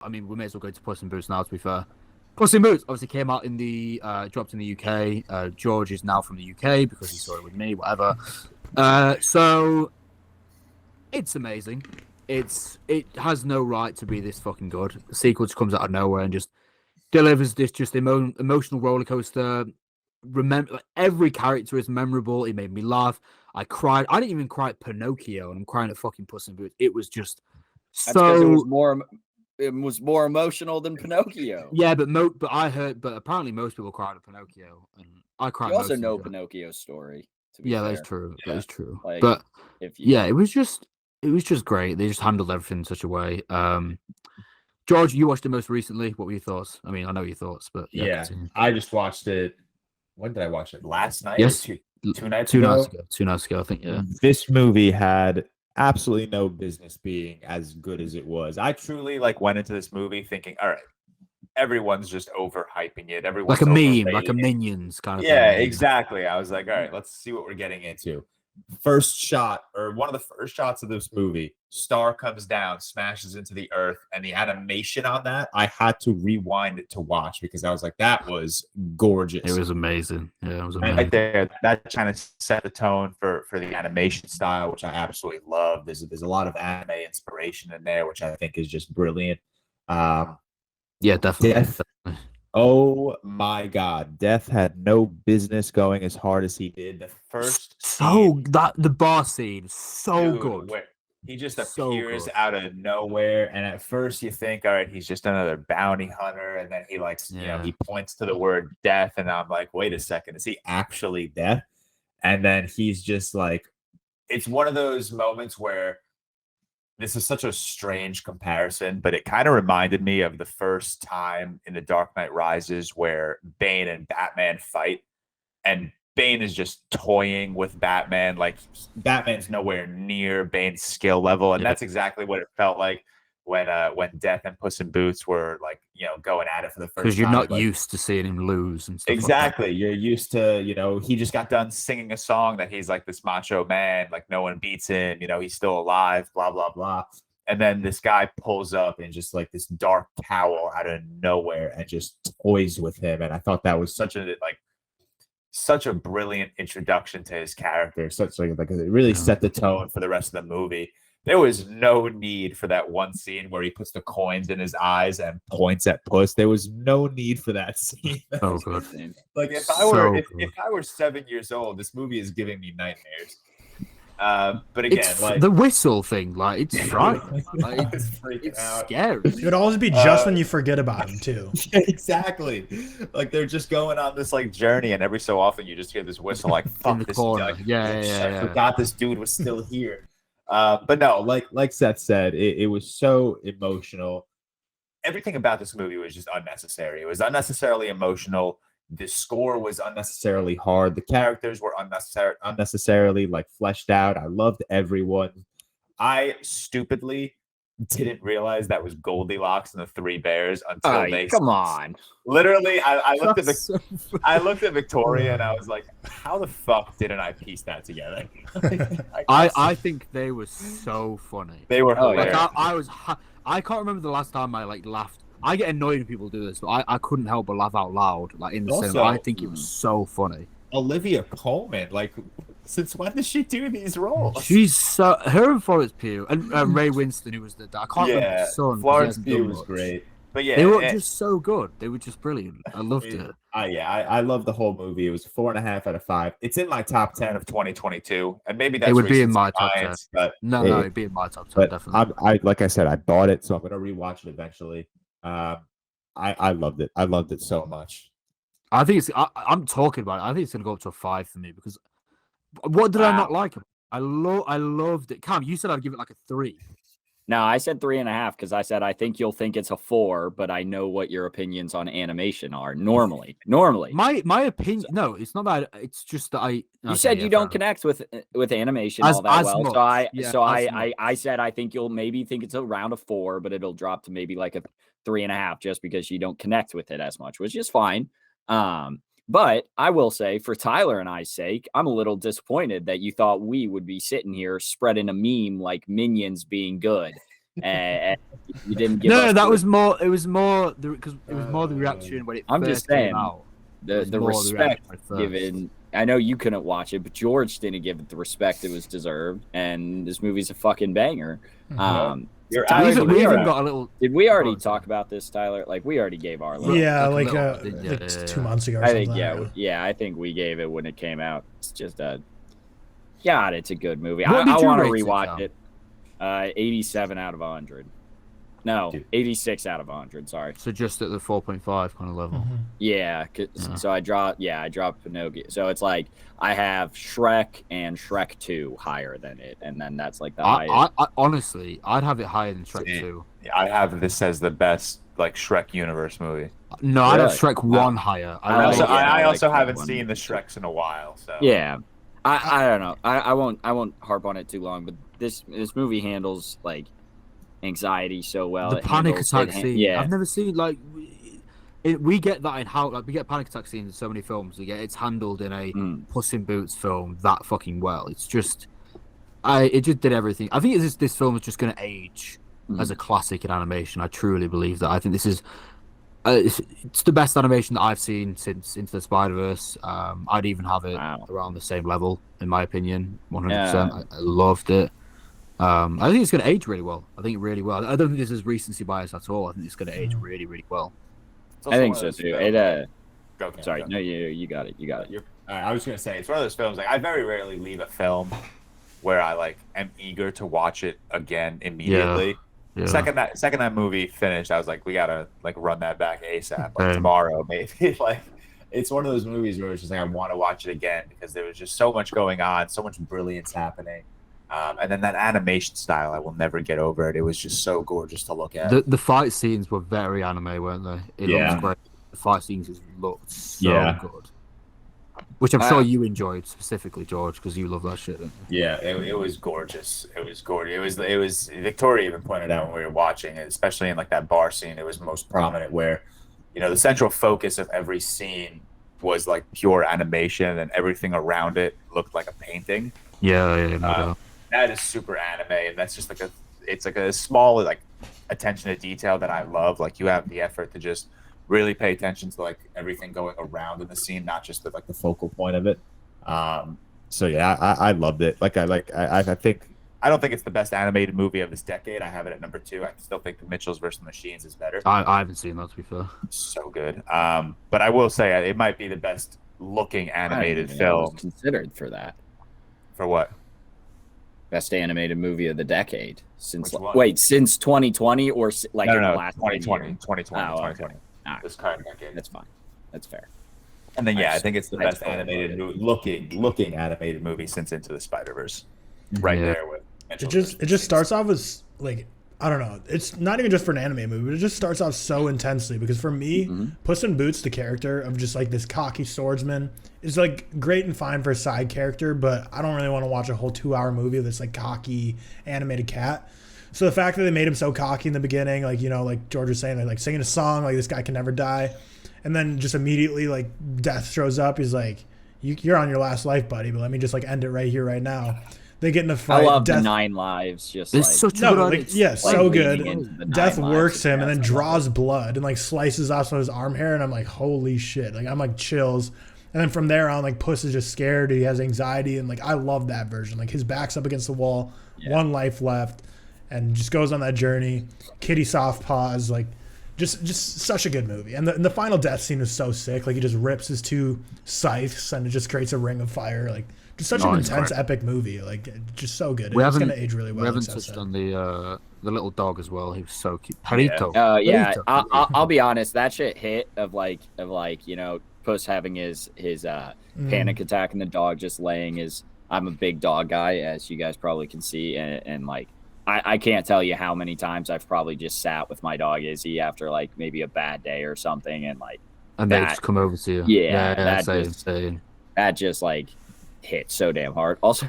I mean, we may as well go to Puss in Boots now, to be fair. Puss in Boots obviously came out dropped in the UK. George is now from the UK because he saw it with me, whatever. So it's amazing. It has no right to be this fucking good. The sequel just comes out of nowhere and just delivers this just emotional roller coaster. Remember, every character is memorable. It made me laugh. I cried. I didn't even cry at Pinocchio, and I'm crying at fucking Puss in Boots. It was just That's because it was more emotional than Pinocchio. Yeah, but apparently most people cried at Pinocchio, and I cried. You also know Pinocchio's story. Yeah, that is true. Yeah. That is true. Like, but it was just great. They just handled everything in such a way. George, you watched it most recently. What were your thoughts? I mean, I know your thoughts, but yeah, I just watched it. When did I watch it? Last night? Yes, two nights ago. 2 nights ago, I think. Yeah, this movie had absolutely no business being as good as it was. I truly went into this movie thinking, all right, everyone's just overhyping it. Everyone's like a meme, like a Minions kind of thing. Yeah, exactly. I was like, all right, let's see what we're getting into. First shot, or one of the first shots of this movie, star comes down, smashes into the earth, and the animation on that, I had to rewind it to watch because I was like, that was gorgeous. It was amazing. Yeah, it was amazing. And right there, that kind of set the tone for the animation style, which I absolutely love. There's a lot of anime inspiration in there, which I think is just brilliant. Yeah, definitely. Definitely. Oh my God, Death had no business going as hard as he did. The first the bar scene, good. Where he just appears out of nowhere, and at first you think, all right, he's just another bounty hunter, and then he he points to the word death, and I'm like, wait a second, is he actually Death? And then he's just like, it's one of those moments where this is such a strange comparison, but it kind of reminded me of the first time in The Dark Knight Rises where Bane and Batman fight, and Bane is just toying with Batman. Like, Batman's nowhere near Bane's skill level, and that's exactly what it felt like when Death and Puss in Boots were going at it for the first time. Because you're not used to seeing him lose and stuff. Exactly. Like that. You're used to, he just got done singing a song that he's like this macho man, like no one beats him, he's still alive, blah, blah, blah. And then this guy pulls up in just like this dark cowl out of nowhere and just toys with him. And I thought that was such a brilliant introduction to his character. It really set the tone for the rest of the movie. There was no need for that one scene where he puts the coins in his eyes and points at Puss. There was no need for that scene. Oh, good. Like if I were 7 years old, this movie is giving me nightmares. But again, the whistle thing, it's frightening. It's out. Scary. It would always be just when you forget about him too. Exactly. Like they're just going on this journey, and every so often you just hear this whistle, like fuck in the this corner. dude. Yeah. I forgot this dude was still here. But no, like Seth said, it was so emotional. Everything about this movie was just unnecessary. It was unnecessarily emotional. The score was unnecessarily hard. The characters were unnecessarily fleshed out. I loved everyone. I stupidly didn't realize that was Goldilocks and the Three Bears until come on. Literally, I looked at Victoria and I was like, how the fuck didn't I piece that together? I think they were so funny. They were hilarious. I can't remember the last time I laughed. I get annoyed when people do this, but I couldn't help but laugh out loud in the cinema. I think it was so funny. Olivia Colman, since when does she do these roles? She's her and Florence Pugh and Ray Winston, who was I can't remember his son. Florence Pugh was great, but they were just so good. They were just brilliant. I loved it. I love the whole movie. It was 4.5 out of 5. It's in my top 10 of 2022, and maybe that's it would be in my top 10. But no, it'd be in my top 10 definitely. I like I said, I bought it, so I'm gonna rewatch it eventually. I loved it. I loved it so much. I think I'm talking about it. I think it's gonna go up to a 5 for me because what did I not like? I loved it. Cam, you said I'd give it a 3. No, I said 3.5 because I said I think you'll think it's a 4, but I know what your opinions on animation are. Normally, my opinion. No, it's not that. It's just that You said you don't connect with animation all that well. Much. I said I think you'll maybe think it's around a 4, but it'll drop to maybe a 3.5 just because you don't connect with it as much, which is fine. But I will say, for Tyler and I's sake, I'm a little disappointed that you thought we would be sitting here spreading a meme like Minions being good. and you didn't give. No, that was more. It was more because it was more the reaction when it. I'm first just saying came out. the respect given. I know you couldn't watch it, but George didn't give it the respect it was deserved, and this movie's a fucking banger. Tyler, we even got a little. Did we already talk about this, Tyler? Like we already gave our little. Yeah, like 2 months ago. Or I think something. I think we gave it when it came out. It's just God, it's a good movie. What I did you want to rate it, rewatch Tom? it. 87 out of 100. No, 86 out of 100. Sorry. So just at the 4.5 kind of level. Mm-hmm. Yeah. So I dropped Pinocchio. So it's like I have Shrek and Shrek 2 higher than it, and then that's like the highest. I honestly, I'd have it higher than Shrek 2. I have this as the best like Shrek universe movie. No, I'd have Shrek 1 higher. I also haven't seen the Shreks in a while. So yeah, I don't know. I won't harp on it too long, but this movie handles like anxiety so well. The panic attack scene. Yeah, I've never seen like we get that in how like we get panic attack scenes in so many films. It's handled in a Puss in Boots film that fucking well. It's just it just did everything. I think this film is just going to age as a classic in animation. I truly believe that. I think this is it's the best animation that I've seen since Into the Spider-Verse. I'd even have it around the same level in my opinion. 100%. I loved it. I think it's going to age really well. I think really well. I don't think this is recency bias at all. I think it's going to age really, really well. I think so too. Sorry, no, you got it. You got it. I was going to say it's one of those films. Like I very rarely leave a film where I like am eager to watch it again immediately. Yeah. Second that movie finished, I was like, we gotta like run that back ASAP, like tomorrow maybe. Like it's one of those movies where it's just like I want to watch it again because there was just so much going on, so much brilliance happening. And then that animation style, I will never get over it. It was just so gorgeous to look at. The fight scenes were very anime, weren't they? It looked great. The fight scenes just looked so good. Which I'm sure you enjoyed specifically, George, because you love that shit. Didn't you? Yeah, it was gorgeous. It was gorgeous. It was Victoria even pointed out when we were watching it, especially in like that bar scene. It was most prominent where, the central focus of every scene was like pure animation, and everything around it looked like a painting. Yeah, no doubt. That is super anime, and that's just like it's like a small like attention to detail that I love. Like you have the effort to just really pay attention to like everything going around in the scene, not just the focal point of it. So yeah, I loved it. I don't think it's the best animated movie of this decade. I have it at number 2. I still think the Mitchells vs. the Machines is better. I haven't seen that, to be fair. So good. But I will say it might be the best looking animated film. Was considered for that. For what? Best animated movie of the decade since 2020 or like in the last 2020. 2020. Oh, 2020. Okay. Right. This current decade. That's fine. That's fair. And then I think it's the best animated looking animated movie since Into the Spider-Verse. Right there with It just starts off as like I don't know. It's not even just for an anime movie, but it just starts off so intensely because for me, Puss in Boots, the character of just like this cocky swordsman, is like great and fine for a side character, but I don't really want to watch a whole 2-hour movie of this like cocky animated cat. So the fact that they made him so cocky in the beginning, like like George was saying, like singing a song, like this guy can never die, and then just immediately like death shows up. He's like, "You're on your last life, buddy, but let me just like end it right here, right now." They get in a fight. I love the 9 lives. Just it's such a good so good. Death works him and then draws blood and like slices off some of his arm hair, and I'm like, holy shit! Like I'm like chills. And then from there on, like Puss is just scared. He has anxiety, and like I love that version. Like his back's up against the wall, 1 life left, and just goes on that journey. Kitty soft paws, like just such a good movie. And the final death scene is so sick. Like he just rips his 2 scythes, and it just creates a ring of fire. Like. Just such an intense, epic movie. Like, just so good. It's going to age really well. We haven't touched on the little dog as well. He was so cute. Perito. I'll be honest. That shit hit of like Puss having his panic attack and the dog just laying his. I'm a big dog guy, as you guys probably can see, and like I can't tell you how many times I've probably just sat with my dog Izzy after like maybe a bad day or something, and they just come over to you. That just like. Hit so damn hard. Also,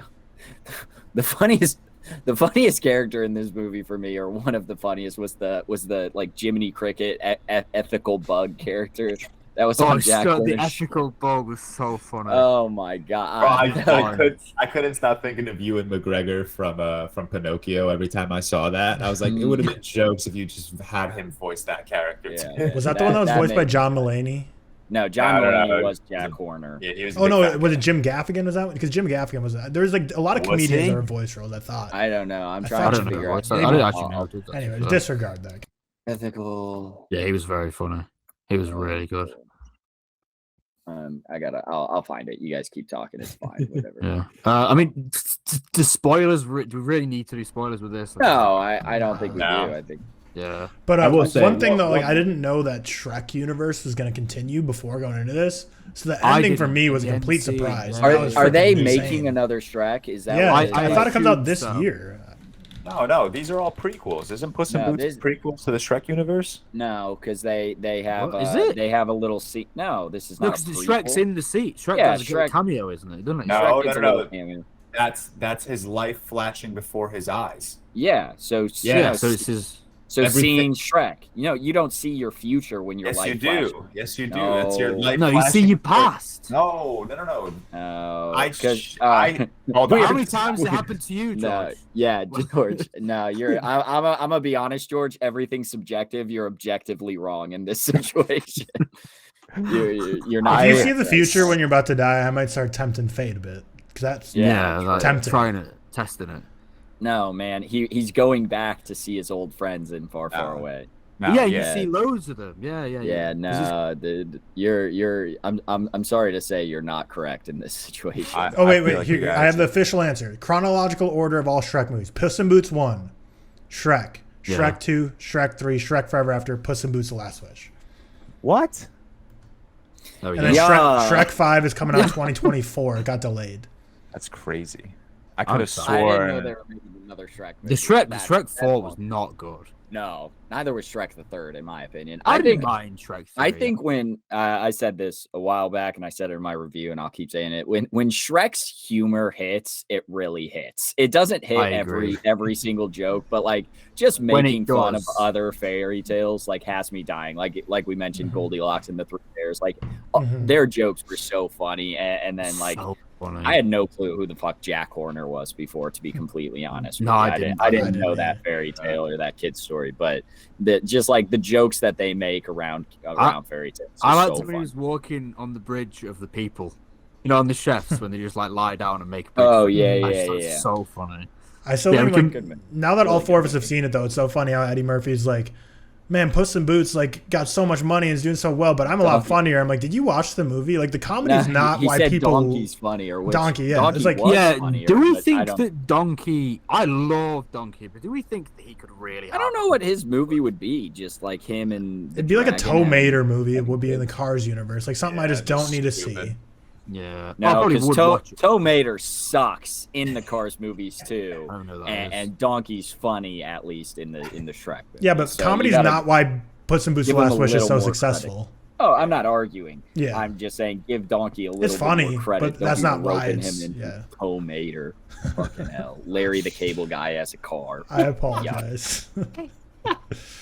the funniest character in this movie for me, or one of the funniest, was the like Jiminy Cricket ethical bug character. That was on Jack the Corner's ethical ball was so funny. Oh my god! Bro, I couldn't stop thinking of Ewan McGregor from Pinocchio every time I saw that. I was like, it would have been jokes if you just had him voice that character. Yeah. Was that the one that was voiced by John Mulaney? No, John Mulaney was Jack Horner. Yeah, he was was it Jim Gaffigan? Was that because Jim Gaffigan was? There was like a lot of comedians that were voice roles. I thought. I don't know. I'm trying to figure out. I didn't actually know. Anyways, disregard that. Ethical. Yeah, he was very funny. He was really good. I'll find it. You guys keep talking. It's fine. Whatever. Yeah. I mean, do spoilers? Do we really need to do spoilers with this? No, I don't think we do. I think. Yeah. But one thing though, like I didn't know that Shrek universe was going to continue before going into this. So the ending for me was a complete surprise. Are they making another Shrek? Is that? Yeah, I thought it comes out this year. No, these are all prequels. Isn't Puss in Boots prequels to the Shrek universe? No, because they have is it? They have a little seat. No, this is not. Because Shrek's in the seat. Shrek has a cameo, isn't it? Doesn't it? No. That's his life flashing before his eyes. Yeah. So it's his. So seeing Shrek, you don't see your future when your life flashes. Yes, you do. That's your life. No, you see your past. No. How many times it happened to you, George? George. No, I'm gonna be honest, George. Everything's subjective. You're objectively wrong in this situation. You're not. If you see the future when you're about to die, I might start tempting fate a bit because that's tempting. Trying it, testing it. No, man, he's going back to see his old friends in Far Away. You see loads of them. Yeah. No, dude, I'm sorry to say you're not correct in this situation. Wait. Here, I have the official answer. Chronological order of all Shrek movies: Puss in Boots 1, Shrek, Shrek 2, Shrek 3, Shrek Forever After, Puss in Boots: The Last Wish. What? And then Shrek 5 is coming out in 2024. It got delayed. That's crazy. I could have sworn. I didn't know there were making another Shrek movie. The Shrek 4 was not good. No, neither was Shrek the Third, in my opinion. I didn't mind Shrek 3. I think when I said this a while back, and I said it in my review, and I'll keep saying it, when Shrek's humor hits, it really hits. It doesn't hit every single joke, but like just making fun of other fairy tales like has me dying. Like we mentioned, Goldilocks and the Three Bears. Like their jokes were so funny, and then like. I had no clue who the fuck Jack Horner was before, to be completely honest. No, I didn't know that fairy tale or that kid's story, but just like the jokes that they make around fairy tales. I like when he was walking on the bridge of the people, on the chefs when they just like lie down and make. It's so funny. I still now that all four of us have seen it though, it's so funny how Eddie Murphy's like, man, Puss in Boots like got so much money and is doing so well, but I'm a lot funnier. I'm like, did you watch the movie? Like the comedy is not he why said people. Donkey's funny or Donkey, yeah. Donkey it's like funnier, do we think that Donkey? I love Donkey, but do we think that he could really? I don't know what his movie would be. Just like him and it'd be like a Tow Mater movie. It would be in the Cars universe, like something I just don't need to see. Yeah, no, because Tow Mater sucks in the Cars movies too, I don't know that and Donkey's funny at least in the Shrek movie. Yeah, but comedy's not why Puss in Boots: The Last Wish is so successful. Oh, I'm not arguing. Yeah, I'm just saying give Donkey a little it's funny, bit more credit. But that's not why it's Tow Mater. Fucking hell, Larry the Cable Guy has a car. I apologize.